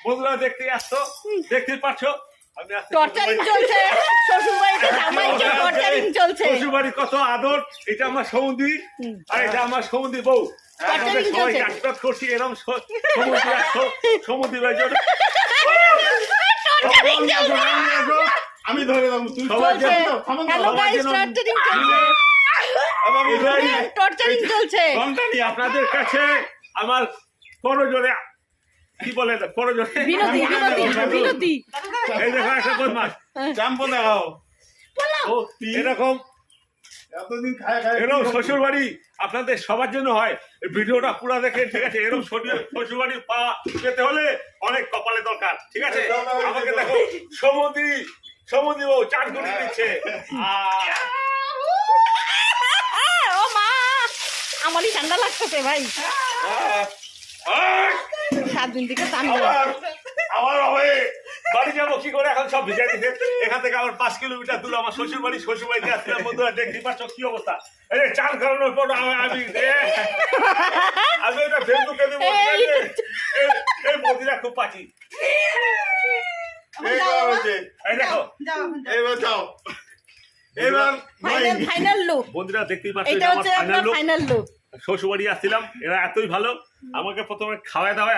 বন্ধুরা দেখতে আসছো, দেখতে পাচ্ছ টর্চারিং চলছে শ্বশুরবাড়িতে, জামাইকে টর্চারিং চলছে। শ্বশুরবাড়ি কত আদর। এটা আমার সমুদ্রী আর এটা আমার সমুদ্রী বউ। আমাদের সবাই আশীর্বাদ করছি এরকম সমুদ্রী ভাই আমি ধরে দেবো। তুই টর্চারিং চলছে। আপনাদের কাছে আমার করজোরে কি বলে বিনতি। এই দেখো একটা বদমাস জাম্পো দেখাও। এরকম এতদিন খায় খায় এরকম শ্বশুর বাড়ি আপনাদের সবার জন্য হয়। ভিডিওটা পুরো দেখে, ঠিক আছে? এরকম শ্বশুর বাড়ি পেতে হলে অনেক কপালে দরকার, ঠিক আছে? আমাকে দেখো সমুদ্রী বউ চান করে দিচ্ছে। ও মা, আমারই ঠান্ডা লাগতেছে ভাই। 7 দিন থেকে আমার বাড়ি যাবো কি করে, এখন সব ভিজে দিচ্ছে। এখান থেকে আবার 5 কিলোমিটার দূর আমার শ্বশুর বাড়িতে আসছিলাম। বন্ধুরা দেখতে পাচ্ছ কি অবস্থা। এই চাল খাওয়ানোর পর আমি এটা ফেসবুকে দেবো। এই বদিরা খুব পাচি। এই দেখো এবার যাও, এবার ফাইনাল লুক। বন্ধুরা দেখতেই পাচ্ছ এটা হচ্ছে আপনার ফাইনাল লুক। শ্বশুর বাড়ি আসছিলাম, এরা এতই ভালো আমাকে প্রথমে খাওয়া দাওয়া